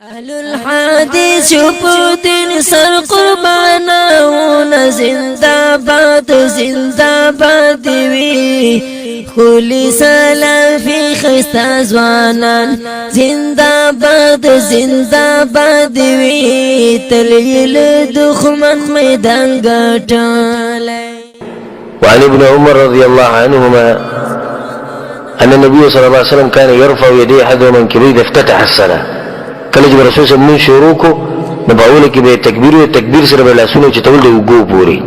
اهل الحدیث پوتین سر قرباناون زندہ باد وی خولی سلافی خستا زوانان زندہ باد وی تلیل دخمن میدان گٹالی. وعن ابن عمر رضي الله عنهما أن النبي صلى الله عليه وسلم كان يرفع يديه حذو منكبيه إذا افتتح الصلاة. کله چې رسول صلی الله علیه وسلم شروع کو نو باول کې به تکبیر سره بل اسونه چې تول دی وګو پوری.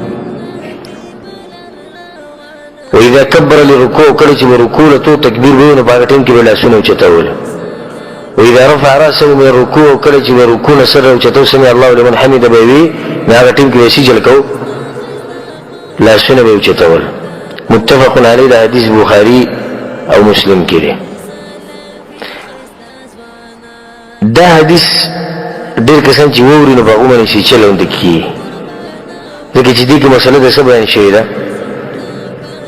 و اذا كبر للركوع کله چې رکوع ته تکبیر وې نو باغ ټیم کې بل اسونه چې تول. و اذا رفع راسه من الركوع کله چې رکوع سره چې تو سمع الله لمن حمد به وی باغ ټیم کې سجل کو لا سنه به چې تول. متفق علیه دا حدیث بخاری او مسلم کې دی. دا حدیث ډېر کسان چې ووري نو باغ باندې شي چلوند کی دغه چې دغه مسله د سبا ان شي دا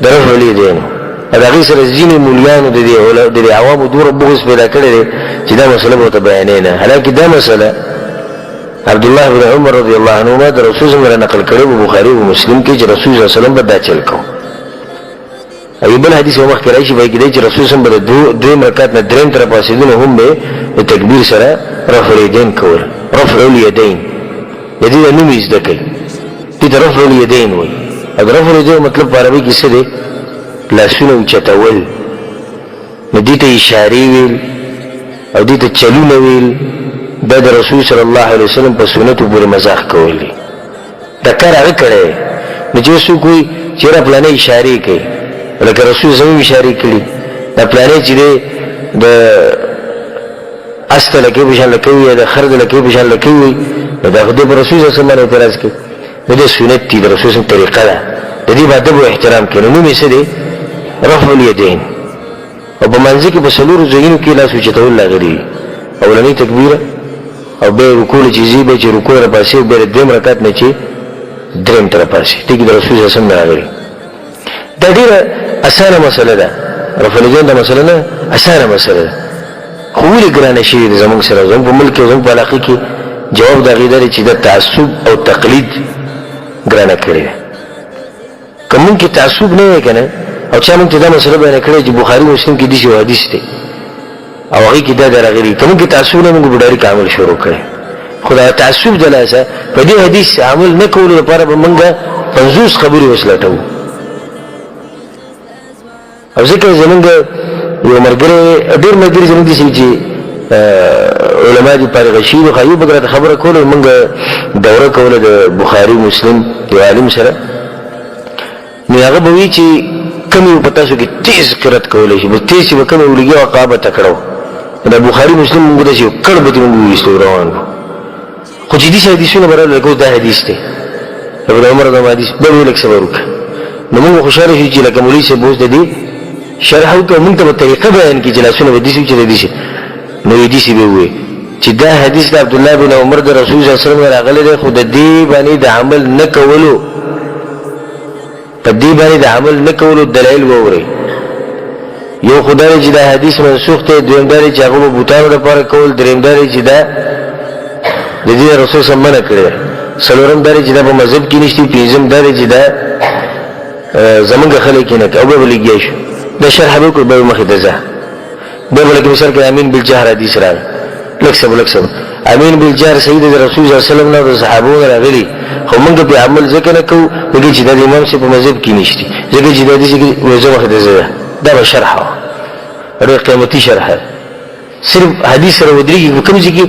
درف ولې دی نو دا غي سره ځینې مولیانو د عوامو دور بغض پیدا کړی چې دا مسله به ته بیانې نه. حالکه دا مسله عبد الله بن عمر رضی الله عنهما د رسول الله نقل کړی په بخاری او مسلم کې چې رسول الله صلی الله علیه وسلم دا چل کو. ایبل حدیث مخ کې راشي وایي چې رسول الله صلی الله علیه وسلم دوه رکعات نه دریم تر پاسې دونه هم به تکبیر سره رفع الیدین کول. رفع الیدین د دې نوم یې ذکر دي رفع الیدین وایي. اگر رفع الیدین مطلب په عربي کې څه دی؟ لاسونه اوچتول. نو دې ته اشاره ویل او دې ته چلونه ویل دا د رسول صلی الله علیه وسلم په سنتو پورې مزاح کول دي. دا کار هغه کړی نو چې څوک وایي چې را پلانې اشاره کوي لکه رسول زموږ اشاره کړي دا پلانې چې دی د است لکه بشان لکوي یا د خرد لکه بشان لکوي دا خدای په رسول صلی الله علیه وسلم اعتراض کوي. دا سنت دي د رسول صلی الله علیه وسلم طریقه ده د دې ادب او احترام کوي. نو مې څه دي؟ رفع الیدین. او په منځ کې په څلورو ځایونو کې لاس اوچتول راغلي. اولنۍ تکبیر او به رکوع چې زی به چې رکوع را پاسې به دریم رکعت نه چې دریم تر پاسې ټیک د رسول صلی الله علیه وسلم راغلي. دا ډیره اسانه مسله ده. رفع الیدین دا مسله نه اسانه مسله ده خو ولې ګرانه شي د زمونږ سره زموږ په ملک زموږ په علاقه کې جواب دا غیدار چې د تعصب او تقلید ګرانه کړی. کوم کې تعصب نه وي کنه او چا موږ ته دا مسله بیان کړې چې بخاری مسلم کې دي حدیث دی او هغه کې دا درغلي کوم کې تعصب نه موږ بډاری کامل شروع کړي. خدای تعصب دلاسه په دې حدیث عمل نه کولو لپاره به موږ 50 خبرې وسلټو. او ځکه زمونږ یو مرګره ډېر مرګره زموږ دي چې علما دي فارغ شي او خایو بګره خبره کوله موږ دوره کوله د بخاری مسلم یو عالم سره نو هغه به وی چې کوم په تاسو کې تیز قرات کولای شي به تیز به کوم ولګي او قابه تکړو د بخاری مسلم موږ د شي کړه به موږ وستو روان خو چې دې حدیثونه برابر لګو دا حدیث دی ابن عمر دا حدیث به ولک سبروک نو موږ خوشاله شي چې لکه مولوی سے بوز دي شرح او موږ ته طریقه بیان کی جلاسونه ودی چې د دې نو دې سی به وي چې دا حدیث د عبد الله بن عمر د رسول صلی الله علیه وسلم راغلی دی خو د دې باندې د عمل نه کولو په دې باندې د عمل نه کولو دلایل ووري. یو خدای چې دا حدیث منسوخ دی دویم دا چې هغه بوتانو لپاره کول دریم دا چې دا د دې رسول صلی الله علیه وسلم کړی څلورم دا چې دا په مذهب کې نشتی پنځم دا چې دا زمونږ خلک نه او به لګیږي دا شرح به کو به مخه ده به ولکه مثال کې امین بالجهر حدیث راغلی لکسب امین بالجهر سید رسول الله صلی الله علیه وسلم او صحابو راغلي خو موږ په عمل ذکر نه کوو وګړي چې د امام شه په مذهب کې نشتی ځکه چې د دې کې وځه مخه ده دا شرح او قیمتي شرح صرف حدیث سره ودرېږي کوم ځکه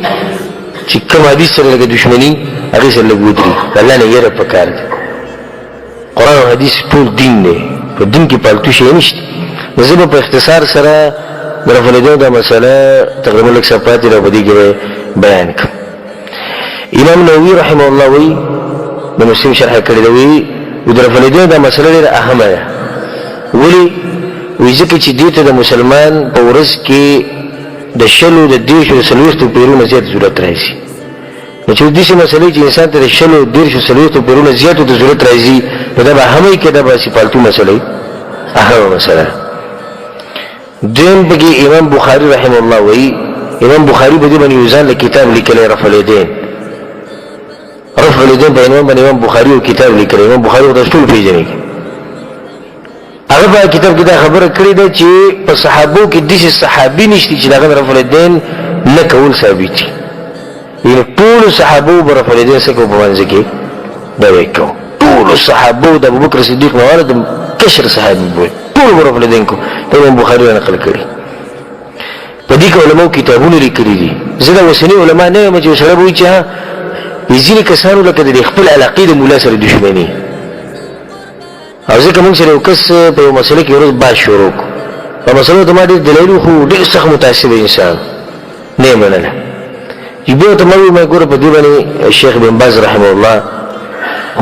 چې کوم حدیث سره لګي دښمنی هغه سره لګي ودرېږي الله نه یې پکار دي. قرآن او حدیث ټول دین دی په دین کې پالتو شي نشته. زه په اختصار سره د رفع الیدین دا مسله تقریبا لږ صفات را بدی کې بیان کوم. امام نووي رحمه الله وی د مسلم شرح کړی دی د رفع الیدین دا مسله ډېره اهمه ده. ولی وی ځکه چې دې ته د مسلمان په ورځ کې د شلو د دیشو سلوستو پیرونو زیات ضرورت راځي. نو چې دې مسلې چې انسان ته د شلو دیشو سلوستو پیرونو زیاتو د ضرورت راځي نو دا به همې کې دا به سپالتو مسلې اهمه مسله. دین بگی امام بخاری رحم الله وی امام بخاری په دې باندې یو ځان له کتاب لیکلی رفع الیدین په عنوان باندې امام بخاری یو کتاب لیکلی. امام بخاری ورته ټول پیژني. هغه په کتاب کې دا خبره کړې ده چې په صحابو کې داسې صحابي نشته چې هغه رفع الیدین نه کول ثابت دي. یعنې ټولو صحابو به رفع الیدین څه کوو په منځ کې دا وکړو. ټولو صحابو د ابوبکر صدیق نه والا د کشر صحابي بول ټول به رفع الیدین کو. دا امام بخاري نقل کړي. په دې کې علماو کتابونه لیکلي دي. زه د اوسني علما نه یم چې سره وایي چې ځینې کسانو لکه د خپل علاقې د مولا سره دښمني او ځکه موږ سره یو کس په یو مسله کې ورځ باز شروع کړو. په مسلو ته ما ډېر دلایل خو ډېر سخت متعصب انسان نه یې منله. چې بیا ورته ما وویل ما ګوره په دې باندې شیخ بن باز رحمه الله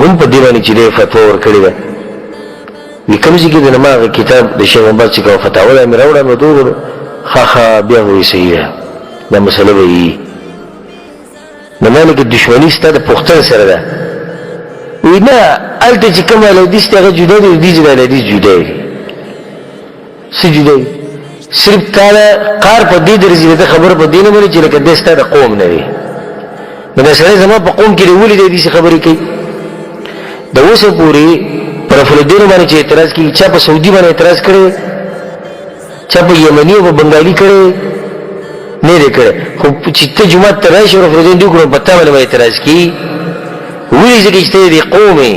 هم په دې باندې چې دی فتوا ورکړې ده. وي کوم ځای کې د ما هغه کتاب د شیخ بن باز چې کومه فتاوا ده مې راوړه نو ده ښه بیا وایي صحیح ده دا مسله به وي نو ما لکه دشمني ستا د پښتن سره ده. وی نه هلته چې کوم الحدیث دی هغه جدا دی دي چې د الحدیث جدا دی څه جدا دی صرف تاله قار په دې درځي د خبره په دې نه مړي چې لکه د ستا د قوم نه وي. نو دا سړی زما په قوم کې ولې دې دې خبرې کوي. د اوسه پورې پر فلسطین باندې چې اعتراض کوي چا په سعودي باندې اعتراض کړي چا په یمني او بنگالي کړي نه دې کړي خو چې ته جمعه ته راشي او فلسطین دې کړو پتا باندې اعتراض کوي وی ځکه چې دې قومي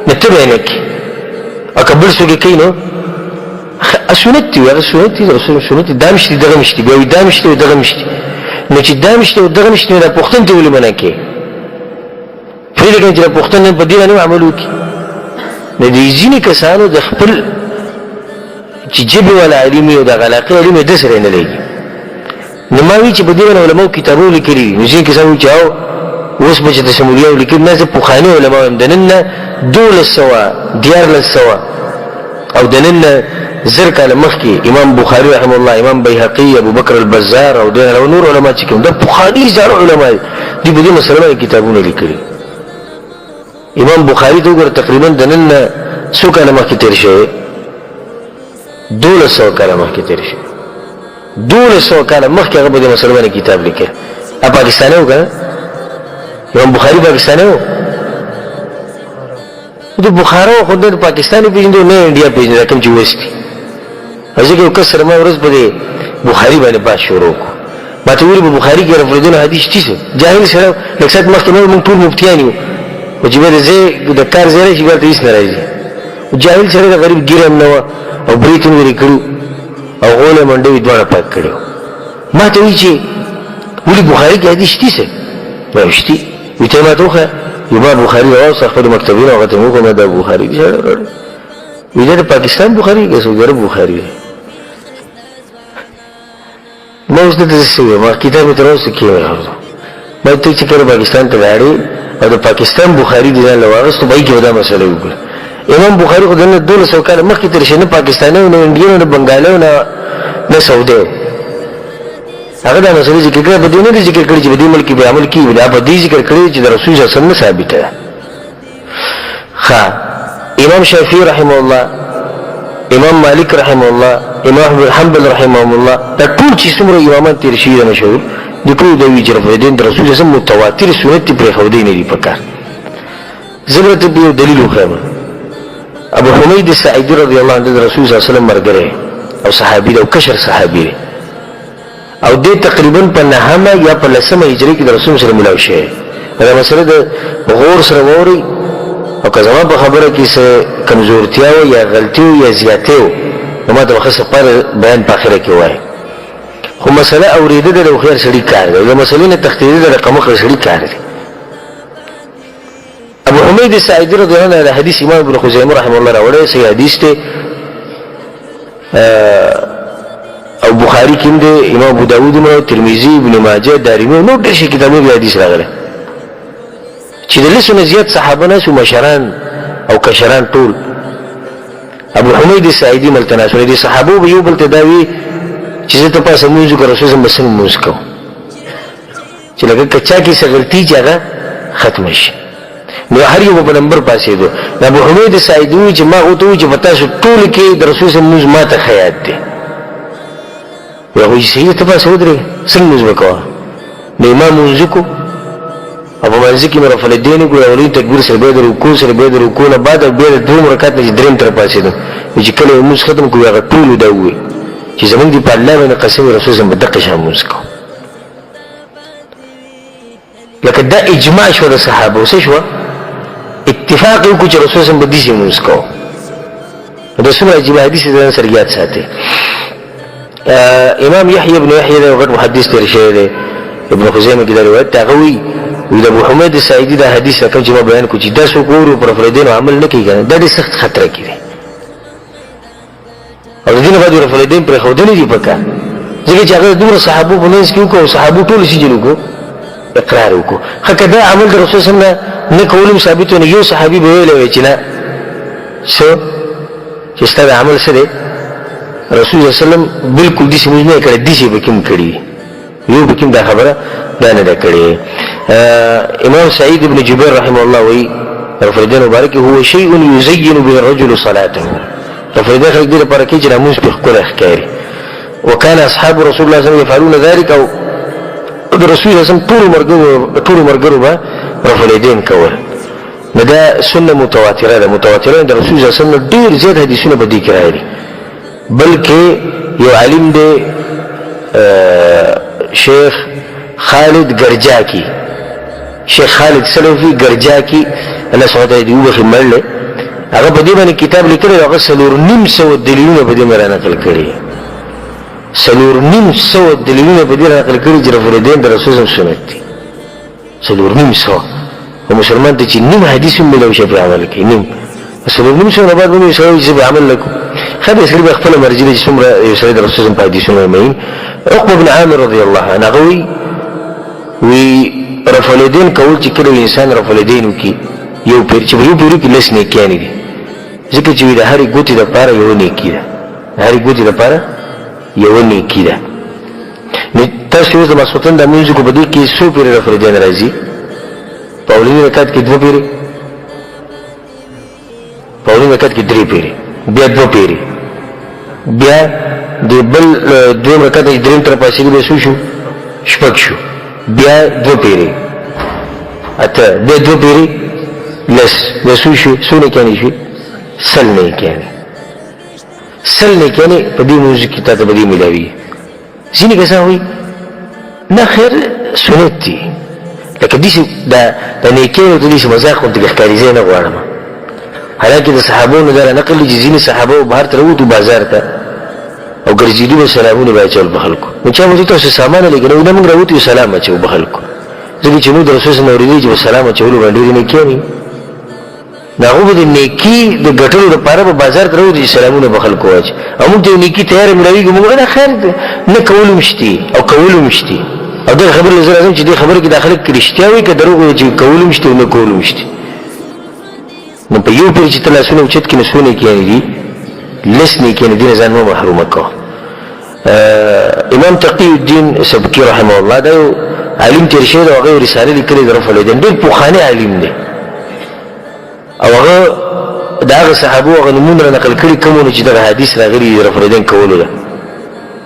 نتبه نه کوي اکبر څوک کوي نو سنت دی هغه سنت دامشتي دغه مشتي بیا وی دامشتي دغه مشتي نو چې دامشتي دغه مشتي نه پښتون ته ولې منه کوي فرید کې چې پښتون نه بدیل نه عمل وکي نه دي ځینې کسانو د خپل چې جبه ولا علمي او د علاقه علمي د سره نه لګي نو ما وی چې بدیل علماء کتابونه لیکلي نو ځینې کسانو چې او اوس به چې د شمولیا لیکل نه زه پوخاني علماء هم دننه 1200 1400 او دننه زر کاله مخکې امام بخاری رحم الله امام بیهقي ابو بکر البزار او دغه نور علما چې کوم د بخاری زار علما دي په دې مسله کتابونه لیکلي. امام بخاری دغه تقریبا دننه څو کاله مخکې تیر شوی 1200 کاله مخکې تیر شوی 1200 کاله مخکې هغه په دې مسله کتاب لیکي. پاکستاني وګړه امام بخاری پاکستاني و د بخارا خو د پاکستاني پیژندو نه انډیا پیژنه کوم چې وستي ځکه یو کس سره ما ورځ په بخاری باندې باز شروع کو ما ته ویل په بخاری کې رفضونه حدیث چیسه جاهل سره لکسات مخکې نو موږ ټول مفتیان یو او چې به زه د کار زیره شي ورته هیڅ نه راځي جاهل سره د غریب ګیرم نه او بریتون لري کړو او غوله منډه دوه پاک کړو ما ته وی چې ولې بخاری کې حدیث چیسه واښتي وته ما توخه امام بخاری راوځه خپل مکتبونه او ته موږ نه د بخاری دی ویل د پاکستان بخاری کې سعودي عرب بخاری نو اوس د څه ما کتاب تر اوسه کې ما ته چې کله پاکستان ته لاړې او د پاکستان بخاری دی نه لواغستو به کې دا مسله وکړه. امام بخاری خو دنه 1200 کال مخکې تر شنه پاکستاني او انډیانو او بنگالیو نه سعودي هغه دا مسله ذکر کړه په دې نه ذکر کړي چې په دې ملک به عمل کیږي بیا په دې ذکر کړي چې د رسول صلی الله علیه وسلم ثابت ده. ها امام شافعي رحمه الله امام مالک رحمه الله امام احمد حنبل رحمه الله دا ټول چې څومره امامان تیر شوي مشهور د ټول د ویجر په دین رسول صلی الله علیه وسلم متواتر سنت پر خو دین دی پکار زبرت به دلیل خو ابو حمید الساعدي رضی الله عنه رسول صلی الله علیه وسلم مرګره او صحابي او کشر صحابي او دې تقریبا په نهمه یا په لسمه هجری کې د رسول سره ملاو شي. دا مسله د غور سره ووري او که زما په خبره کې څه کمزورتیا او یا غلطي او یا زیاتې نو ما د وخت پر بیان په اخره کې وای خو مسله اوریده د خیر سړي کار دی د مسلې نه تخدید د رقم خیر سړي کار دی. ابو حمید الساعدي رضی الله عنه حدیث امام ابن خزیمه رحمه الله راوړی صحیح حدیث ته او بخاری کې د امام ابو داود او ترمذی ابن ماجه دارمی نو ډېر شي کتابونه حدیث راغلي چې د لسو زیات صحابه نه سو مشران او کشران ټول ابو حمید الساعدي ملتناسونه دي صحابه به یو بل تداوی چې ته پاسه موږ کو رسول الله مسلم موږ کو چې لکه کچا کې سغلتی جګه ختم شي نو هر یو په نمبر پاسې دو ابو حمید الساعدي چې ما او ته چې پتا شو ټول کې د رسول الله موږ ماته خیات دي یا خو چې سیده ته پاسه ودرېږه څنګه لمونځ به کوه نو امام لمونځ وکړو او په منځ کې مې رفع الیدین وکړو اولین تکبیر سره بیا د رکوع سره بیا د رکوع نه بعد بیا د دویم رکعت نه چې درېیم ته راپاڅېدم چې کله یې لمونځ ختم کړو هغه ټولو دا وویل چې زمونږ دې په الله باندې قسم رسول صلی په دقه شان لمونځ کوو لکه دا اجماع شو د صحابه څه شوه اتفاق یې وکړو چې رسول صلی په داسې لمونځ کوو دا څومره عجیبه حدیث یې ځان سره یاد ساتئ امام یحیی بن یحیی دا غټ محدث تیر شوی دی ابن خزیمه کې دا روایت دی هغه وایي د ابو حمید سعیدي دا حدیث کوم چې ما بیان کړو چې دا څوک ورو پر افریدین عمل نه کوي کنه دا ډېر سخت خطر کې دی او د دې نه بعد افریدین پر خودنه دی پکا ځکه چې هغه دوه صحابه په منځ کې وکړو صحابه ټول شي جوړو اقرار وکړو خکه دا عمل د رسول صلی الله علیه وسلم نه کولم ثابت نه یو صحابي به ویل چې نه څه چې ستاسو عمل سره رسول الله صلی الله علیه وسلم بالکل دې سمجھ نه کړی دې شی به کوم کړی یو به کوم دا خبره نه ده کړی امام سعید ابن جبیر رحمه الله وی رفردین مبارک هو شیء یزین به الرجل صلاته رفردین خلق دې لپاره کې چې ناموس په خپل احکاري وكان اصحاب رسول الله صلی الله علیه وسلم يفعلون ذلك او رسول الله صلی الله علیه وسلم طول مرګرو به رفردین کول نو دا سنه متواتره ده متواتره د رسول الله صلی الله علیه وسلم ډیر زیات حدیثونه به ذکر راځي بلکې یو عالم دی شیخ خالد گرجاکی شیخ خالد سلفی گرجاکی الله سبحانه وتعالى دیو بخی مرله هغه په دې باندې کتاب لیکلی هغه 4,900 دلیلونه په دې باندې نقل کړي 4,900 دلیلونه په دې نقل کړي چې رسول الله د رسول الله سنت دي 4,900 او مسلمان ته چې نیم حدیث ملو شي په عمل کې نیم 4,900 نه بعد موږ سوي چې عمل لكم خدای سره خپل مرجله چې څومره یو سره د رسول الله په حدیثونو مې عقبه بن عامر رضی الله عنه غوي وی رفع الیدین کول چې کله انسان رفع الیدین وکي یو پیر چې یو پیر کې لس نه کېانی دي ځکه چې د هرې ګوتې لپاره یو نه کیده هرې ګوتې لپاره یو نه کیده نو تاسو د مسعودن د موږ کو بده کې څو پیر رفع الیدین راځي په اولنی رکعت کې دوه پیر په اولنی رکعت کې درې پیر بیا دوه پیر بیا د بل دوه رکعت کې درې تر پاسې به شو شپږ شو بیا دو پیری اته بیا دو پیری لس وسو شو سونه کېنی شي سل نه کېنی سل نه کېنی په دې موضوع کې ته به دې ملاوي ځینې کسان وایي نه خیر سنت دي لکه دې دا نه کېنو ته دې مزاح خو ته ښکاری زه نه غواړم حالانکه د صحابونو دا نقل دي ځینې صحابه بهر تر وته بازار ته او ګرځېدي به سلامونه به اچول په خلکو نو چا موږ ته سامان لګنو نه موږ راوتی سلام اچو په خلکو ځکه چې موږ د رسول الله اورېدي چې سلام اچول باندې نه کېنی دا هو د نیکی د ګټلو لپاره په بازار ته راوتی سلامونه په خلکو واچ او موږ ته نیکی تیار مړوي موږ نه خیر نه کول مشتي او کول مشتي او دا خبر لازم چې دې خبر کې داخله کې رښتیا وي که دروغ وي چې کول مشتي نه کول مشتي نو په یو پر چې تلاسونه اوچت کې نسونه کېږي لسنی کېنه دې ځان مو محروم کو امام تقی الدین سبکی رحمه الله دا عالم تیر شه او غیر رساله لیکلې د رفع الیدین ډېر پوخانه عالم دی او هغه دا صحابه او نمونه نقل کړي کومونه چې د حدیث راغلي د رفع الیدین کولو ده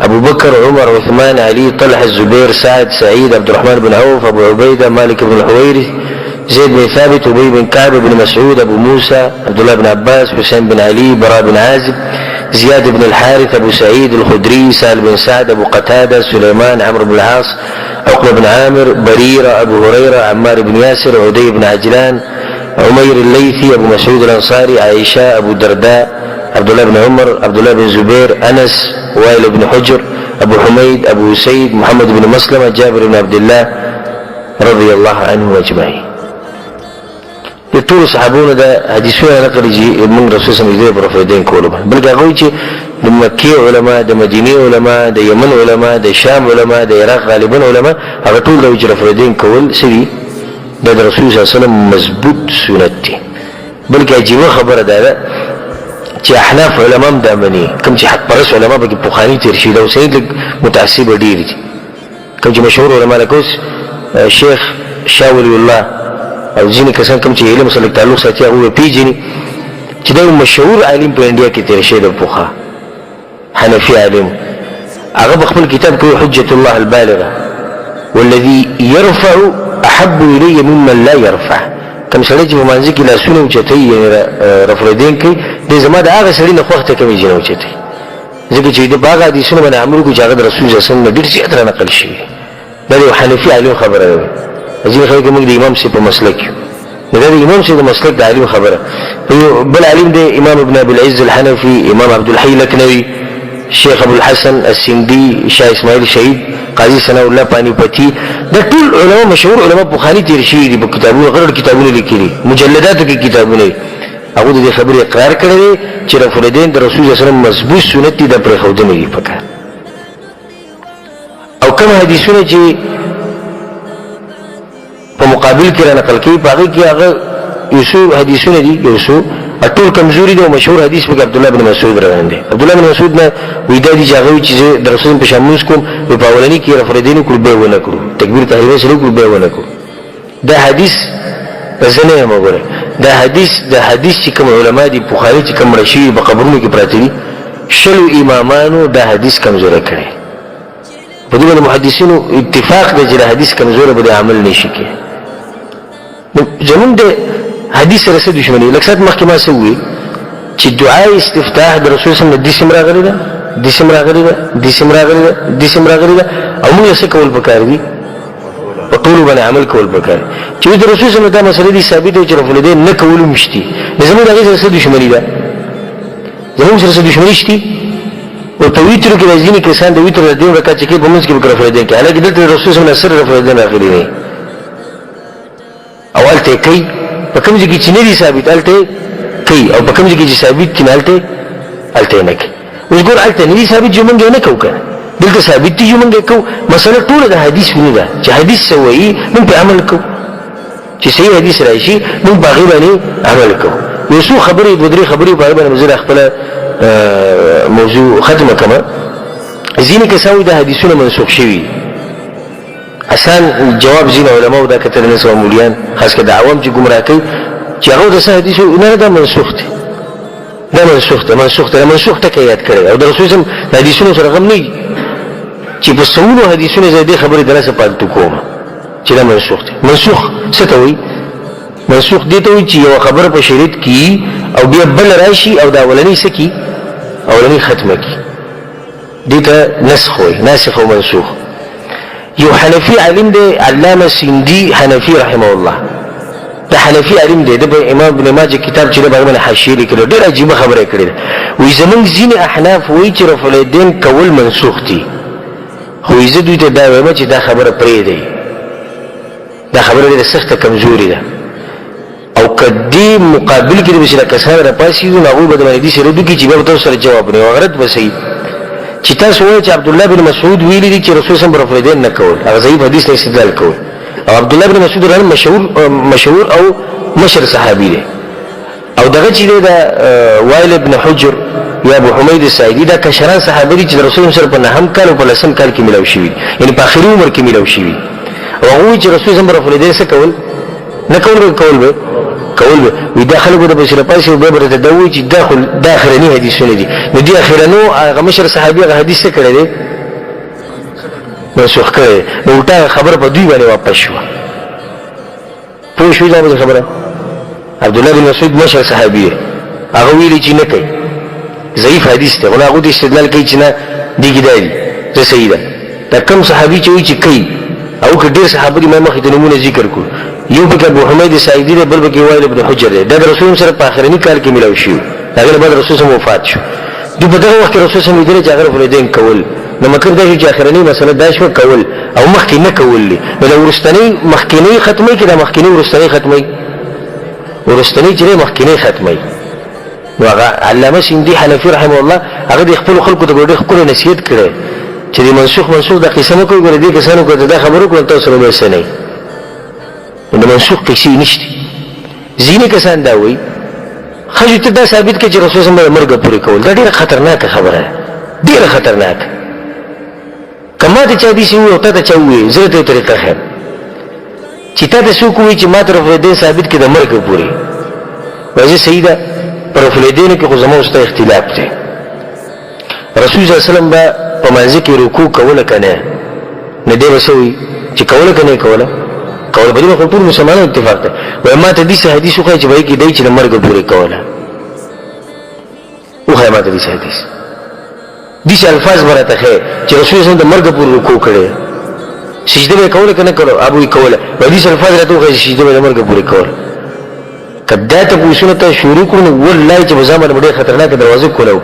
ابو بکر عمر عثمان علي طلحه الزبير سعد سعيد عبد الرحمن بن عوف ابو عبيده مالك بن الحويرث زيد بن ثابت ابي بن كعب بن مسعود ابو موسى عبد الله بن عباس حسين بن علي براء بن عازب زياد بن الحارث ابو سعيد الخدري سهل بن سعد ابو قتاده سليمان عمرو بن العاص عقبه بن عامر بريره ابو هريره عمار بن ياسر عدي بن عجلان عمير الليثي ابو مسعود الانصاري عائشه ابو الدرداء عبد الله بن عمر عبد الله بن زبير انس وائل بن حجر ابو حميد ابو سيد محمد بن مسلمه جابر بن عبد الله رضي الله عنهم اجمعين ټول صحابونو دا حدیثونه نقل دي موږ رسول الله صلی الله علیه وسلم کولو بلکې هغه چې د مکه علما د مدینه علما د یمن علما د شام علما د عراق غالبا علما هغه ټول د رفع کول سوي د رسول الله صلی الله علیه وسلم مضبوط سنت دي بلکې عجیب خبره ده چې احناف علما د منی کوم چې حق پرس علما به بخاری تیر شي دا سید متعصب ډیر دي کوم چې مشهور علما لکه شیخ شاولی الله او ځینې کسان کوم چې علم سره تعلق ساتي هغه پیژني چې دا مشهور عالم په انډیا کې تیر شه د پوخا حنفي عالم هغه خپل کتاب کې حجة الله البالغه والذي يرفع احب الي ممن لا يرفع کوم سړی چې په منځ کې لاسونه اوچتوي رفع الیدین کوي د زما د هغه سړي نه خوښ ته کوي چې اوچتوي ځکه چې د باغ حدیثونه باندې عمل کوي چې هغه د رسول الله صلی الله علیه وسلم ډېر زیات را نقل شوي دا د حنفي عالم خبره ده ځینې خلک موږ د امام صاحب په مسلک یو دا د امام صاحب د مسلک د عالم خبره بل عالم دی امام ابن ابي العز الحنفي امام عبد الحي لکنوي شیخ ابو الحسن السندي شاه اسماعیل شهید قاضي ثناء الله پانی پتی دا ټول علماء مشهور علماء بخاري تیر شوي دي په کتابونو غړ کتابونه لیکلي مجلداتو کې کتابونه هغه د خبرې اقرار کړی چې رفع الیدین د رسول الله صلی الله علیه وسلم مضبوط سنت دي د پرې خودنه دی پکار او کوم حدیثونه چې په مقابل کې را نقل کړي په هغه کې هغه یوسو حدیثونه دي یوسو ټول کمزوري دي او مشهور حدیث په عبد الله بن مسعود روان دي عبد الله بن مسعود نه وېدا دي چې چې د رسول په شامل کوم په اولنی کې رفع الیدین کول به ونه کړو تکبیر تحریمه سره کول به ونه کړو دا حدیث زنه مګوره دا حدیث چې کوم علما دي بخاری چې کوم رشي په قبرونو کې پراته دي شلو امامانو دا حدیث کمزوره کړي په دې باندې محدثینو اتفاق دی چې حدیث کمزوره به عمل نشي کې زمون د حدیث سره څه دښمنی لکه مخکې ما سوې چې دعای استفتاح د رسول صلی الله علیه وسلم د دسم راغلی ده او موږ څه کول پکار دي په ټول باندې عمل کول پکار چې د رسول صلی الله علیه وسلم دا مسله دي ثابت دی چې رفع الیدین نه کول مشتي زمون د هغه سره دښمنی ده زمون سره دښمنی شتي او په ویتر کې ځینې کسان د ویتر د دین رکعت کې په منځ کې رفع الیدین کې حالکه دلته رسول صلی الله علیه وسلم سره رفع الیدین راغلی دی اول ته کوي په کوم ځای کې چې نه دي ثابت الته کوي او په کوم ځای کې چې ثابت کې الته نه کوي اوس ګور الته نه دي ثابت چې مونږ نه کوو کنه دلته ثابت دي چې مونږ کوو مسله ټول د حدیث ونه ده چې حدیث سوي مونږ په عمل کوو چې صحیح حدیث راشي مونږ باغی باندې عمل کوو یو څو خبرې د درې خبرې په اړه باندې زه خپل موضوع ختمه کړم ځینې کسان د حدیثونو منسوخ شوي آسان جواب ځینې علماء دا کتل نه سو مولیان خاص کړه د عوام چې گمراه کوي چې هغه د حدیثو نه دا منسوخ دي منسوخ ته یاد کړي او د رسول الله حدیثونو سره غم نه چې په سمونو حدیثونو زده خبره درسه پاتې کوم چې دا منسوخ څه ته وایي منسوخ دي ته وایي چې یو خبره په شریعت کې او بیا بل راشي او دا اولنی سکی اولنی ختمه کی دي ته ناسخ او منسوخ یو حنفی علم دی علامه سیندی حنفی رحمه الله دا حنفی علم دی د امام ابن ماجه کتاب چې د باندې حاشیه لیکلو ډېر عجیب خبره کړې ده وې زمونږ ځینې احناف وایي چې رفع الیدین کول منسوخ دي خو یې دوی ته دا وایم چې دا خبره پرې دی دا خبره ډېره سخته کمزوري ده او کدی مقابل کې د بشره کسان را پاسې نو هغه به د باندې سره دوی چې به تاسو سره جواب نه وغرت وسی چې تاسو وایئ چې عبد الله بن مسعود ویلي دي چې رسول الله رفع الیدین نه کول هغه ضعیف حدیث نه استدلال کول او عبد الله بن مسعود رحمه مشهور او مشهور صحابي دی او دغه چې دا وائل ابن حجر یا ابو حمید الساعدي دا کشران صحابي دي چې رسول الله په نهم کال او په لسم کال کې ملو شوی یعنی په اخري عمر کې ملو شوی او هغه چې رسول الله رفع الیدین څه کول نه کول وي داخله د بشره پاسه به برته دوی چې داخلني حدیثونه دي نو دي اخرنو هغه مشر صحابي هغه حدیث څه کړی دی منسوخ کړی نو الټا خبر په دوی باندې واپس شو پوه شو دا خبره عبد الله بن مسعود مشر صحابي هغه ویلي چې نه کوي ضعیف حدیث ته هغه د استدلال کوي چې نه دی کېدای زه صحیح ده دا کوم صحابي چې وی چې کوي او کډیر صحابه ما مخې ته نمونه ذکر کړ یو په ابو حمید سعیدی دی بل په وائل ابن حجر دی د رسول سره په اخرنی کال کې ملو شو هغه بعد رسول سره وفات شو د په دغه وخت رسول سره ویل چې هغه فریدین کول نو مکه دا چې اخرنی مسله دا شو کول او مخکې نه کول نو د ورستنی مخکینی ختمه کې د مخکینی ورستنی ختمه ورستنی چې مخکینی ختمه وغه علامه سیندی حنفی رحمه الله هغه د خپل خلکو ته ګوره خپل نصیحت کړي چې منسوخ د قسمه کوي ګوره دې کسانو کو دا خبرو کول تاسو سره وسنه نو منسوخ کشي نشته ځینې کسان دا وایي خو ته دا ثابت کړي چې رسول الله مرګ پوری کول دا ډیره خطرناک خبره ده ډیره خطرناک کما ته چا دي شي او ته چا وي زه ته طریقه خیر چې ته د سو کوی چې ما طرف دې ثابت کړي د مرګ پوری وجه سیدا پر فلیدین کې خو زموږ ست اختلاف دی رسول الله صلی الله علیه وسلم په منځ کې رکوع کوله کنه نه دی وسوي چې کوله کنه کوله په دې خپل مسلمانانو اتفاق ده وای ما ته دې حدیث خو چې وایي کې دی چې مرګ پورې کوله وای ما ته دې حدیث دې الفاظ ورته چې رسول الله د مرګ پورې رکوع کړي سجده به کوله کنه کوله ابو کوله دې الفاظ راته خو سجده به مرګ پورې کوله کدا ته پوښتنه ته شروع کړو والله چې بزامه ډېر خطرناک دروازه کوله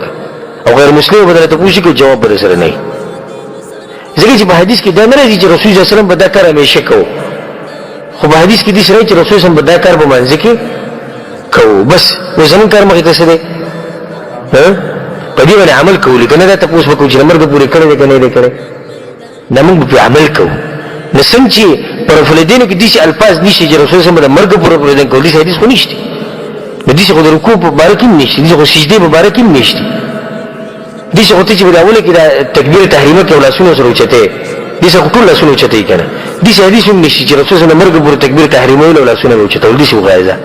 او غیر مسلم بدل ته پوښي کې جواب به سره نه ځکه چې په حدیث کې دا نه راځي چې رسول الله صلی الله علیه وسلم به دا کار همیشه کوو خو په حدیث کې دې سره چې رسول الله به دا کار به منځ کې کوو بس زمون کار مخې ته څه دی په دې باندې عمل کوو کنه دا تاسو وکړو چې مرګ پورې کړی دی کنه نه کړی نه موږ په عمل کوو نو څنګه چې پر فلدینو کې دې الفاظ نشي چې رسول الله به مرګ پورې دین کوي دې حدیث خو نشته دې څه خو رکوع په باره کې نشته دې خو سجده په باره کې نشته دې څه ته چې ولاول کې دا تکبیر تحریمه کې ولاسونه سره اوچته دې څه ټول لاسونه اوچته کنه دې څه حدیث هم نشي چې رسول الله مرګ پورې تکبیر تحریمه ولاسونه اوچته دې څه غایزه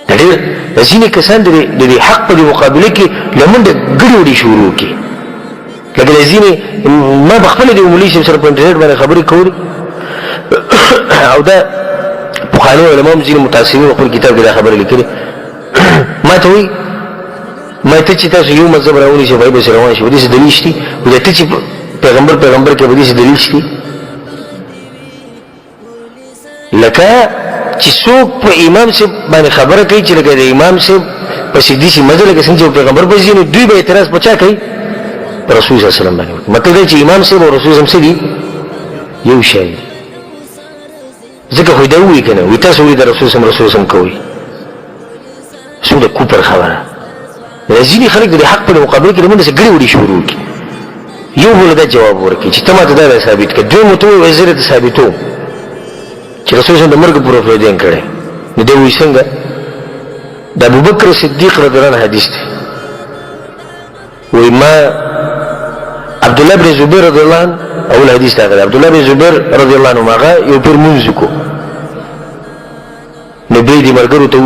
دې ځینې کسان د حق په مقابله کې لمنډ ګډوډي شروع کی لکه ځینې ما بخپل د مولوی سره په انټرنیټ باندې خبرې کولې او دا بخاری علماء ځینې متأثرین خپل کتاب کې دا خبرې لیکلي ما ته وی ما ته چې تاسو یو مذهب راولي چې وایي به روان شي ودې دلیل شي ودې ته چې پیغمبر کې ودې دلیل شي لکه چې څوک په امام سے باندې خبره کوي چې لکه د امام سے په سیدی سي مزل کې څنګه پیغمبر په ځینې دوی به اعتراض پچا کوي پر رسول الله صلی الله علیه وسلم باندې مطلب چې امام سے او رسول الله سره یو شی ځکه خو دا وی کنه وی تاسو وی د رسول الله کوي څوک کو پر خبره ځینې خلک د حق په مقابله کې لمونځ ګړي وړي شروع کوي یو بل دا جواب ورکړي چې تمه ته دا ثابت کړي دوی متو وزیر ته ثابتو چې رسول الله د مرګ پر فریدین کړي نو دوی څنګه د ابوبکر صدیق رضی الله عنه حدیث دی وای ما عبد الله بن زبیر رضی الله عنه اول حدیث دا عبد الله بن زبیر رضی الله عنه هغه یو پر منځ کو نو به دې مرګرو ته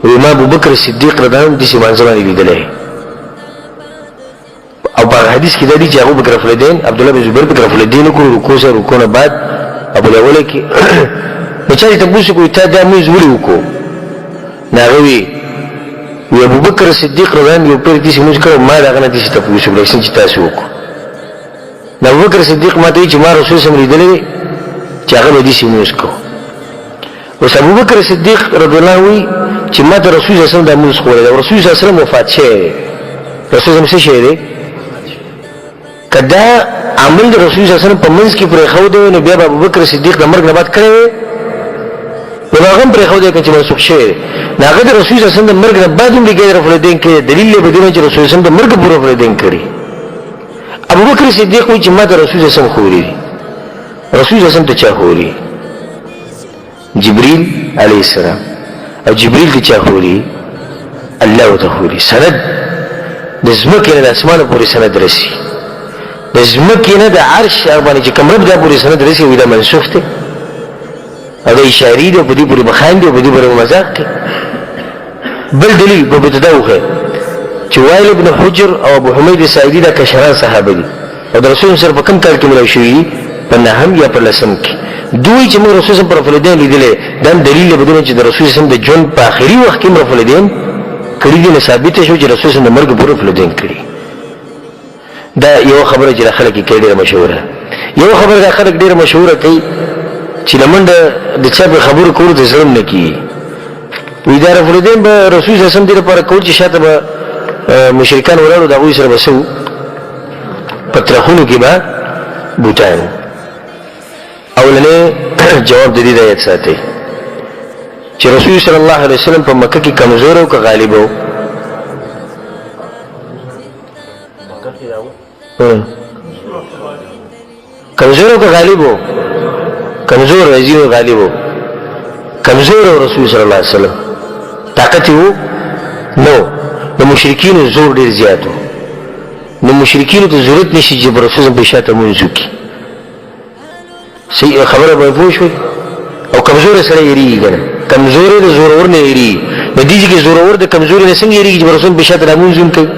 وی ما ابوبکر صدیق رضی الله عنه د سیمان زمانه لیدلې او په حدیث کې دا دی چې ابوبکر فریدین عبد الله بن زبیر بکر فریدین کو رکوع سره رکوع نه بعد ابو الاول کې بچای ته پوښتنه کوي ته دا موږ ولې وکړو ناغوي وی ابوبکر صدیق رضی الله عنه یو پر دې موږ کړو ما دا غنه دې ته پوښتنه کوي چې تاسو وکړو نو ابوبکر صدیق ما ته چې ما رسول الله لیدلې چې هغه دې موږ کوو اوس ابوبکر صدیق رضی الله عنه چې ما ته رسول الله صلی الله علیه وسلم خو له رسول الله صلی الله علیه وسلم وفات شه رسول الله څه شه دې کدا عمل د رسول الله صلی الله علیه وسلم په منځ کې پرې خو دی نو بیا ابوبکر صدیق د مرګ نه بعد کړی نو هغه پرې خو دی چې منسوخ شوی هغه د رسول الله صلی الله علیه وسلم د مرګ نه بعد هم لګي رسول دین کې دلیل به دی چې رسول الله صلی الله علیه وسلم د مرګ پورې دین کړی ابوبکر صدیق وایي چې ما د رسول الله صلی الله علیه وسلم خوري رسول الله صلی الله علیه وسلم ته چا خوري جبريل عليه السلام او جبريل ته چا خوري الله ته خوري سند د زمکه نه اسمانه پورې سند رسی د زمکه نه د عرش باندې چې کوم رب دا پورې سند رسی وي دا منسوخ دی او د اشاری دی په دې پورې بخاندي په دې پورې مزاق کوي بل دلیل په بتداوخه چې وائل ابن حجر او ابو حمید سعیدی دا کشران صحابه دي او د رسول سره په کوم کال کې ملو شوی په نهم یا په لسم کې دوی چې موږ رسول پر فلدین لیدلې دا دلیل به چې د رسول سم د جون په اخري وخت کې موږ فلدین کړي دي ثابت شو چې رسول سم د مرګ پر فلدین کړي دا یو خبره چې خلک کې ډیره مشهوره یو خبره د خلک ډیره مشهوره کوي چې لمنډه د چا په خبرو کولو ته ظلم نه کوي وی دا فلدین به رسول سم دې لپاره کول چې شاته به مشرکان ورانو د ابو سره بسو پترخونو کې به بوتان اولنې جواب د دې د آیت ساتي چې رسول صلی الله علیه وسلم په مکه کې کمزور او غالب وو کمزور او غالب وو کمزور عزیز او غالب وو کمزور رسول صلی الله علیه وسلم طاقت وو نو د مشرکین زور ډیر زیات وو نو مشرکین ته ضرورت نشي چې رسول په شاته مونږ کی صحیح خبره به پوښوي او کمزور سره یریږي کنه کمزور د زور ور نه یری د دې کې زور ور د کمزوري نه څنګه یریږي چې رسول به شاته مونږ کوي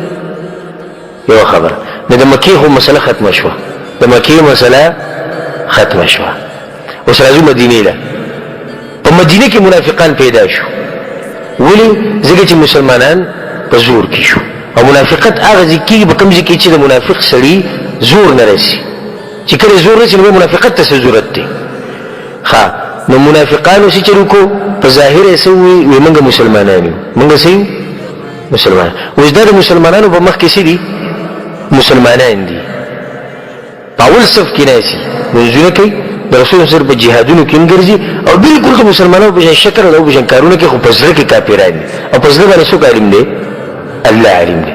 یو خبر نو د مکی خو مسله ختمه شوه د مکی مسله ختمه شوه اوس راځو مدینې له په مدینه کې منافقان پیدا شو ولی ځکه چې مسلمانان په زور کې شو او منافقت هغه ځکه په کوم ځکه چې د منافق سړي زور نه رسي چې کله زور رسي نو منافقت ته ضرورت دی ها نو منافقانو چې چرکو په ظاهر یې سوي وي موږ مسلمانان یو موږ سي مسلمان وجدار مسلمانانو په مخ کې سي دي مسلمانان دي اول صف کې ناسي منځونه کوي د رسول سره په جهادونو کې ګرځي او بالکل د مسلمانانو په شکل او په کارونو کې خو په ځل کې کافران او په ځل باندې څوک عالم دی الله عالم دی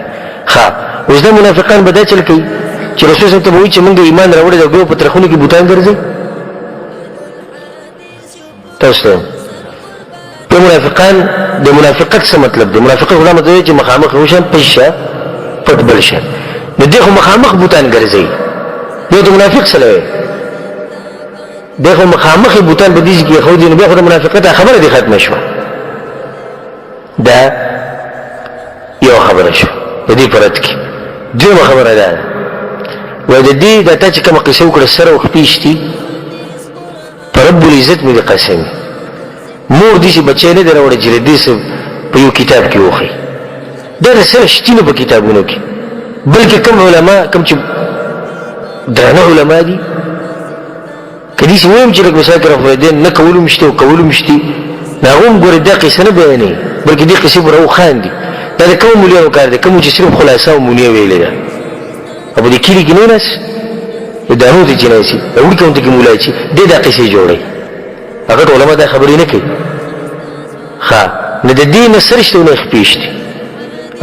ها وجدار منافقان بدا چل کوي چې رسول سره ته وایي چې موږ ایمان راوړل او په ترخونو کې بوتان ګرځي تاسو په منافقان د منافقت څه مطلب دی منافقت غلا مطلب چې مخامخ روشن پښه پټ بلشه نو دغه مخامخ بوتان ګرځي یو د منافق سره دغه مخامخ بوتان په دې کې خو دې نه به منافقت خبره دي ختمه شو دا یو خبره شو د دې پرد کې دوه خبره ده و د دې د ته چې کوم قصه وکړه سره وختیشتي رب العزت مې قسم مور دې چې بچی نه دروړي چې دې څه په یو کتاب کې وخی دا سره شتینه په کتابونو کې بلکې کوم علما کوم چې درنه علما دي کدي چې ویم چې لکه مساکر افریدین نه کولو مشته او کولو مشتي ناغوم ګورې دا قصه نه بیانې بلکې دې قصه برو خان دي دا کوم مليانو کار دي کوم چې صرف خلاصه او مونیه ویلې ده ابو دې کلی کې نه ناس دانو دي جناسي اول کوم ته کې مولای شي د دې قصې جوړي هغه علماء دا خبرې نه کوي ها نه د دین سرشته نه خپېشتي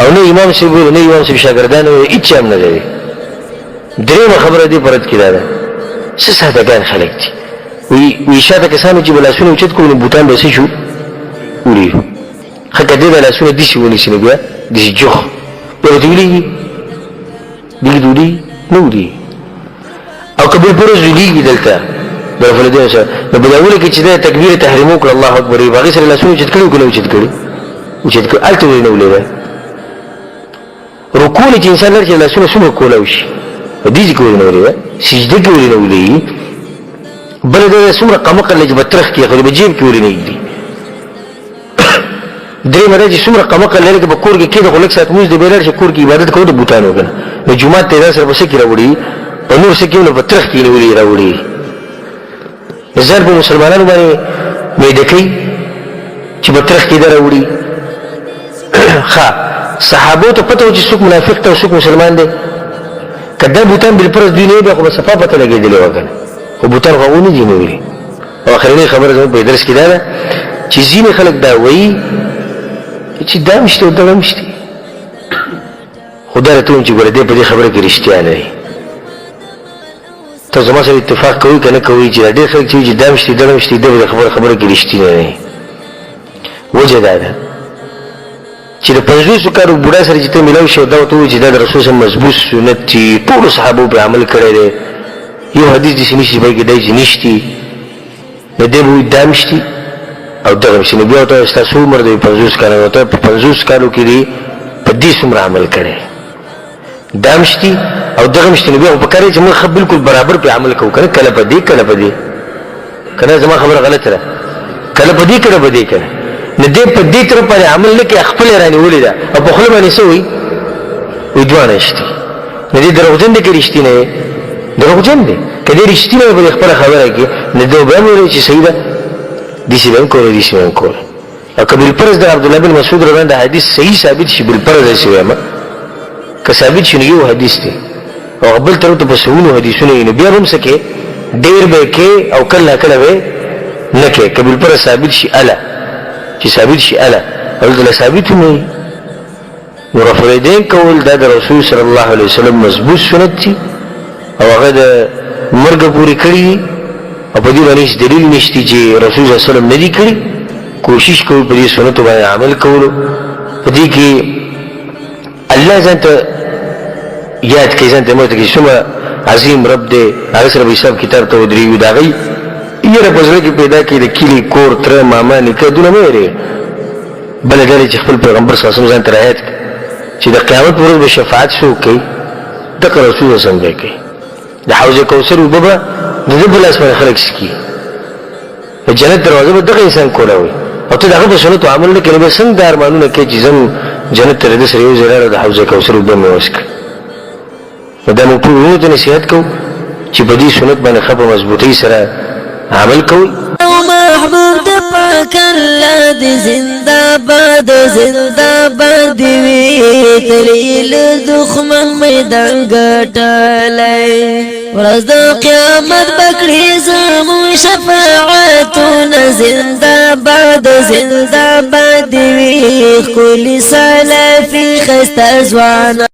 او نه امام شیخ نه امام شیخ شاګردان هیڅ هم نه لري درېمه خبره دې پرد کړه ده څه سادهګان خلک دي وی شاته کسانو چې بلاسونه اوچت کوي بوتان به شي وړي خکه دې بلاسونه دي شي ونی شي بیا دې جوخ په دې ویلي دې نو دي او کبیر پرز ویږي دلته د فلدین سره د بداوله کې چې د تکبیر تحریم وکړه الله اکبر یې باغی سره لاسونه چې کړو کولو چې کړو الته نه ولې رکوع چې انسان لري لاسونه سمو کولو شي دې کولو نه ولې سجده کولو نه ولې بل د سوره قمقل چې بترخ کې خو به جیب کولو نه دی درې مرزي سوره قمقل لري په کور کې کېده خلک سات موږ د بیرر چې کور کې عبادت کوو د بوتانو کنه نو جمعه ته سره بس کې راوړي په نور څه کې نو بترخ کې نه راوړي زرب مسلمانانو باندې مې دکې چې بترخ کې راوړي ها صحابو ته پته و چې څوک منافق ته او څوک مسلمان دی کله بوتان بل پرز دی نه به خو صفه پته لګېدلی وکړه خو بوتان غوونه دي نو ویلي او اخرنی خبره زموږ په درس کې ده چې ځینې خلک دا وایي چې دا مشته او دا مشته خدای ته چې ګوره دې په دې خبره کې رښتیا نه دی ته زما سره اتفاق کوي کنه کوي چې ډېر خلک چې دا مشته دا مشته دې خبره کې رښتیا نه دی وجه دا ده چې د 500 کارو بوډا سره چې ته ملاوي شو دا ته چې دا رسول الله مضبوط سنت چې ټول صحابه په عمل کړی دی یو حدیث دې نشي به کې دای نشتی نه دی وې دامشتي او دغه چې بیا ته تاسو عمر دې 500 کارو ته 500 کارو کې دی په دې څومره عمل کړي دامشتي او دغه مشتنه بیا په کاري چې موږ بالکل برابر په عمل کوو کله په دې کله په دې کنه زما خبره غلطه ده کله په دې کله په دې کله نه دې په دې تر په عمل نه کې خپل رانه ولې ده او په خپل باندې سوې وې دوه نشته نه دې دروځن دې کې رښتینه دروځن دې کله رښتینه په خپل خبره کې نه دوه به مې چې صحیح ده دي چې بهم کول دي چې بهم کول او کبل پرز د عبد الله بن مسعود رضی الله عنه حدیث صحیح ثابت شي بل پرز شي ما که ثابت شي یو حدیث دی او بل تر ته په سونو حدیثونه نه بیا هم سکے ډیر به کې او کله کله به نه کې کبل پرز ثابت شي الا چې ثابت شي الا او د ثابت نه ورفریدین کول د رسول صلی الله علیه وسلم مضبوط سنت دي او هغه د مرګ پوری کړی او په دې باندې دلیل نشته چې رسول الله صلی الله علیه وسلم ندی کړی کوشش کوو په دې سنت باندې عمل کولو په دې کې الله ځانته یاد کوي ځانته مو ته کې څومره عظیم رب دې هغه سره حساب کتاب ته ودرېږي دا غي یره بزرګ کې پیدا کړي د کلی کور تر ماما نکه دونه مې لري بل دې چې خپل پیغمبر صلی الله علیه وسلم ځان تر آیات چې د قیامت ورځ به شفاعت شو کوي دغه رسول څنګه کوي د حوض کوثر وببه د دبل اسمه خلق سکی جنت دروازه به دغه انسان کولاوي او ته دغه په سنت عمل نه کوي به څنګه ارمانونه کې چې زم جنت ته د سره یو زړه د حوض کوثر وبمه وسک دا مو ټول ته نصیحت کو چې په دې سنت باندې خپه مضبوطی سره عمل کوي محبوب د پاک الله دې زنده باد وي تلیل دښمن میدان ګټلای ورځ د قیامت بکړي زموږ شفاعتونه زنده باد وي ښکلي سلفي ښایسته ځوانان